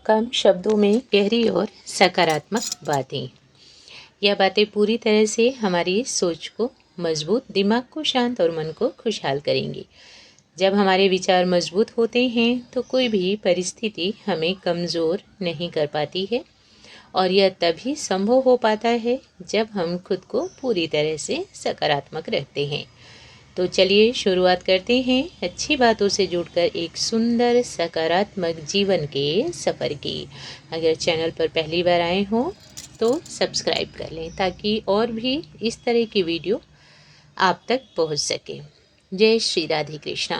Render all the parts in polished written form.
कम शब्दों में गहरी और सकारात्मक बातें। यह बातें पूरी तरह से हमारी सोच को मजबूत, दिमाग को शांत और मन को खुशहाल करेंगी। जब हमारे विचार मजबूत होते हैं तो कोई भी परिस्थिति हमें कमज़ोर नहीं कर पाती है, और यह तभी संभव हो पाता है जब हम खुद को पूरी तरह से सकारात्मक रखते हैं। तो चलिए शुरुआत करते हैं अच्छी बातों से जुड़कर एक सुंदर सकारात्मक जीवन के सफ़र की। अगर चैनल पर पहली बार आए हों तो सब्सक्राइब कर लें ताकि और भी इस तरह की वीडियो आप तक पहुंच सके। जय श्री राधे कृष्णा।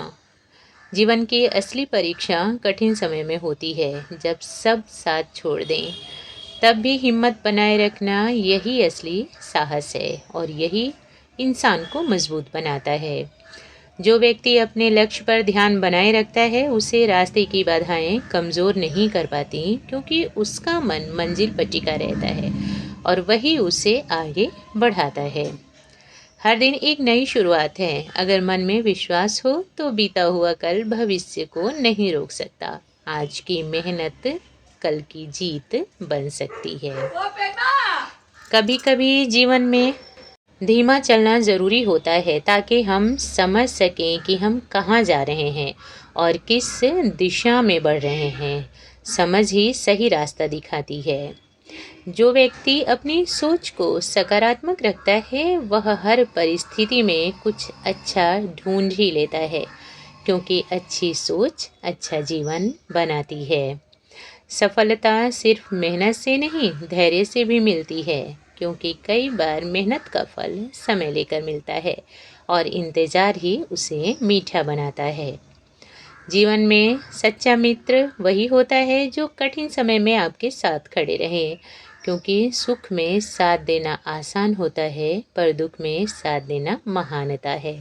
जीवन की असली परीक्षा कठिन समय में होती है, जब सब साथ छोड़ दें तब भी हिम्मत बनाए रखना यही असली साहस है और यही इंसान को मजबूत बनाता है। जो व्यक्ति अपने लक्ष्य पर ध्यान बनाए रखता है उसे रास्ते की बाधाएं कमज़ोर नहीं कर पाती, क्योंकि उसका मन मंजिल पर टिका रहता है और वही उसे आगे बढ़ाता है। हर दिन एक नई शुरुआत है। अगर मन में विश्वास हो तो बीता हुआ कल भविष्य को नहीं रोक सकता। आज की मेहनत कल की जीत बन सकती है। कभी कभी जीवन में धीमा चलना ज़रूरी होता है ताकि हम समझ सकें कि हम कहाँ जा रहे हैं और किस दिशा में बढ़ रहे हैं। समझ ही सही रास्ता दिखाती है। जो व्यक्ति अपनी सोच को सकारात्मक रखता है वह हर परिस्थिति में कुछ अच्छा ढूंढ ही लेता है, क्योंकि अच्छी सोच अच्छा जीवन बनाती है। सफलता सिर्फ मेहनत से नहीं, धैर्य से भी मिलती है, क्योंकि कई बार मेहनत का फल समय लेकर मिलता है और इंतज़ार ही उसे मीठा बनाता है। जीवन में सच्चा मित्र वही होता है जो कठिन समय में आपके साथ खड़े रहे, क्योंकि सुख में साथ देना आसान होता है पर दुख में साथ देना महानता है।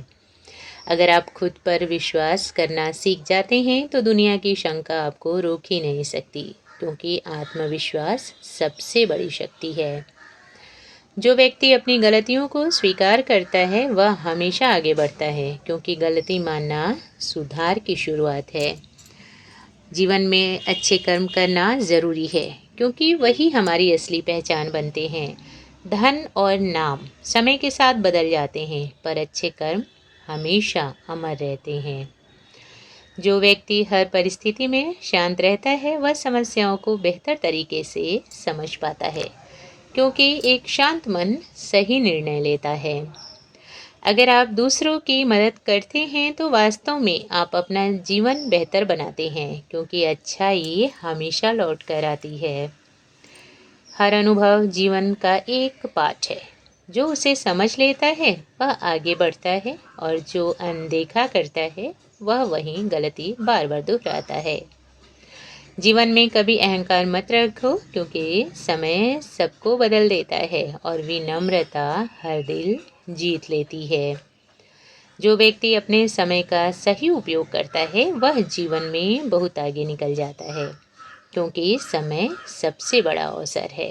अगर आप खुद पर विश्वास करना सीख जाते हैं तो दुनिया की शंका आपको रोक ही नहीं सकती, क्योंकि आत्मविश्वास सबसे बड़ी शक्ति है। जो व्यक्ति अपनी गलतियों को स्वीकार करता है वह हमेशा आगे बढ़ता है, क्योंकि गलती मानना सुधार की शुरुआत है। जीवन में अच्छे कर्म करना ज़रूरी है, क्योंकि वही हमारी असली पहचान बनते हैं। धन और नाम समय के साथ बदल जाते हैं, पर अच्छे कर्म हमेशा अमर रहते हैं। जो व्यक्ति हर परिस्थिति में शांत रहता है वह समस्याओं को बेहतर तरीके से समझ पाता है, क्योंकि एक शांत मन सही निर्णय लेता है। अगर आप दूसरों की मदद करते हैं तो वास्तव में आप अपना जीवन बेहतर बनाते हैं, क्योंकि अच्छाई हमेशा लौट कर आती है। हर अनुभव जीवन का एक पाठ है। जो उसे समझ लेता है वह आगे बढ़ता है, और जो अनदेखा करता है वह वही गलती बार बार दोहराता है। जीवन में कभी अहंकार मत रखो, क्योंकि समय सबको बदल देता है और विनम्रता हर दिल जीत लेती है। जो व्यक्ति अपने समय का सही उपयोग करता है वह जीवन में बहुत आगे निकल जाता है, क्योंकि समय सबसे बड़ा अवसर है।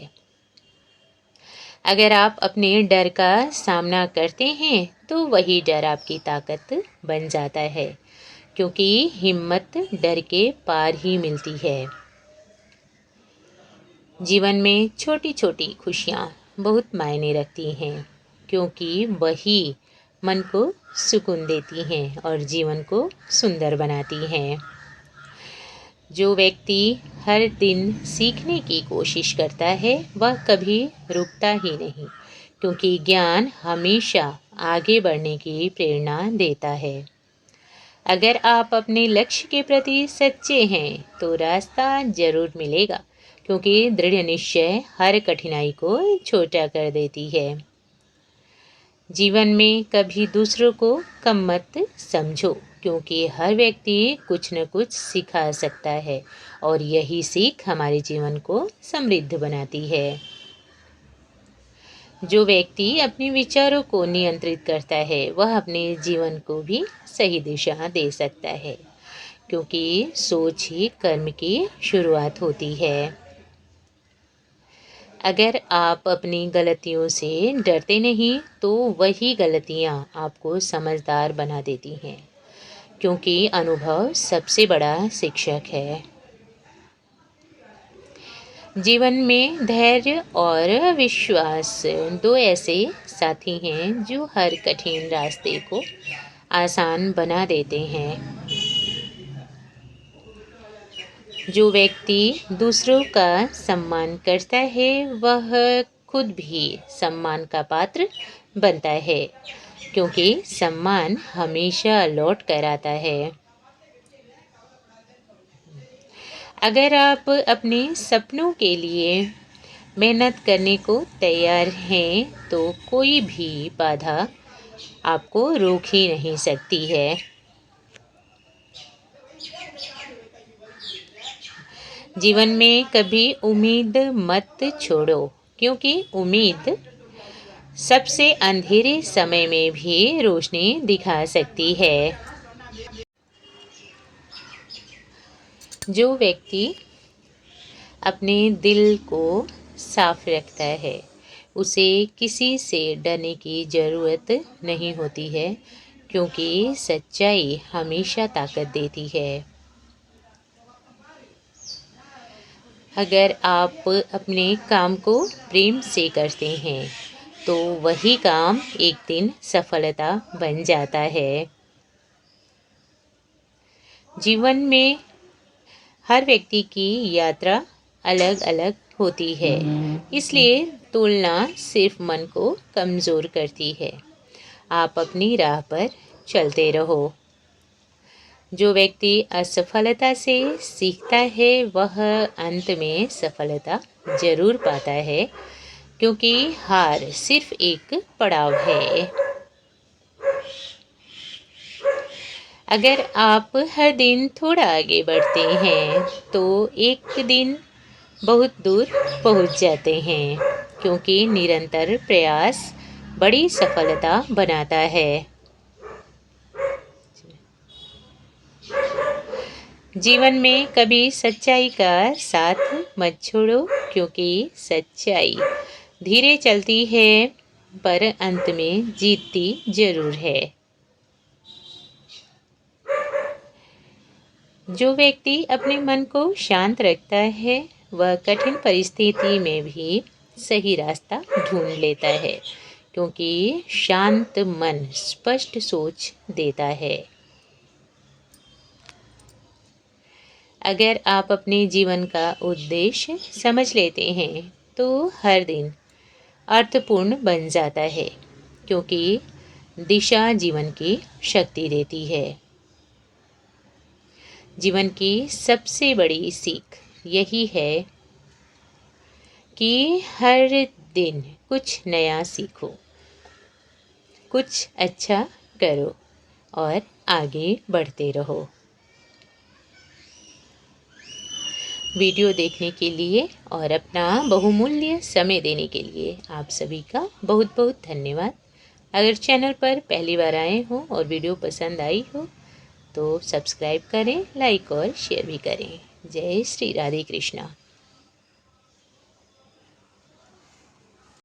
अगर आप अपने डर का सामना करते हैं तो वही डर आपकी ताकत बन जाता है, क्योंकि हिम्मत डर के पार ही मिलती है। जीवन में छोटी छोटी खुशियाँ बहुत मायने रखती हैं, क्योंकि वही मन को सुकून देती हैं और जीवन को सुंदर बनाती हैं। जो व्यक्ति हर दिन सीखने की कोशिश करता है वह कभी रुकता ही नहीं, क्योंकि ज्ञान हमेशा आगे बढ़ने की प्रेरणा देता है। अगर आप अपने लक्ष्य के प्रति सच्चे हैं तो रास्ता जरूर मिलेगा, क्योंकि दृढ़ निश्चय हर कठिनाई को छोटा कर देती है। जीवन में कभी दूसरों को कम मत समझो, क्योंकि हर व्यक्ति कुछ न कुछ सिखा सकता है और यही सीख हमारे जीवन को समृद्ध बनाती है। जो व्यक्ति अपने विचारों को नियंत्रित करता है वह अपने जीवन को भी सही दिशा दे सकता है, क्योंकि सोच ही कर्म की शुरुआत होती है। अगर आप अपनी गलतियों से डरते नहीं तो वही गलतियां आपको समझदार बना देती हैं, क्योंकि अनुभव सबसे बड़ा शिक्षक है। जीवन में धैर्य और विश्वास दो ऐसे साथी हैं जो हर कठिन रास्ते को आसान बना देते हैं। जो व्यक्ति दूसरों का सम्मान करता है वह खुद भी सम्मान का पात्र बनता है, क्योंकि सम्मान हमेशा लौट कर आता है। अगर आप अपने सपनों के लिए मेहनत करने को तैयार हैं तो कोई भी बाधा आपको रोक ही नहीं सकती है। जीवन में कभी उम्मीद मत छोड़ो, क्योंकि उम्मीद सबसे अंधेरे समय में भी रोशनी दिखा सकती है। जो व्यक्ति अपने दिल को साफ रखता है उसे किसी से डरने की ज़रूरत नहीं होती है, क्योंकि सच्चाई हमेशा ताकत देती है। अगर आप अपने काम को प्रेम से करते हैं तो वही काम एक दिन सफलता बन जाता है। जीवन में हर व्यक्ति की यात्रा अलग अलग होती है, इसलिए तुलना सिर्फ मन को कमज़ोर करती है। आप अपनी राह पर चलते रहो। जो व्यक्ति असफलता से सीखता है वह अंत में सफलता जरूर पाता है, क्योंकि हार सिर्फ एक पड़ाव है। अगर आप हर दिन थोड़ा आगे बढ़ते हैं तो एक दिन बहुत दूर पहुंच जाते हैं, क्योंकि निरंतर प्रयास बड़ी सफलता बनाता है। जीवन में कभी सच्चाई का साथ मत छोड़ो, क्योंकि सच्चाई धीरे चलती है पर अंत में जीतती जरूर है। जो व्यक्ति अपने मन को शांत रखता है वह कठिन परिस्थिति में भी सही रास्ता ढूंढ लेता है, क्योंकि शांत मन स्पष्ट सोच देता है। अगर आप अपने जीवन का उद्देश्य समझ लेते हैं तो हर दिन अर्थपूर्ण बन जाता है, क्योंकि दिशा जीवन की शक्ति देती है। जीवन की सबसे बड़ी सीख यही है कि हर दिन कुछ नया सीखो, कुछ अच्छा करो और आगे बढ़ते रहो। वीडियो देखने के लिए और अपना बहुमूल्य समय देने के लिए आप सभी का बहुत बहुत धन्यवाद। अगर चैनल पर पहली बार आए हो और वीडियो पसंद आई हो तो सब्सक्राइब करें, लाइक और शेयर भी करें। जय श्री राधे कृष्णा।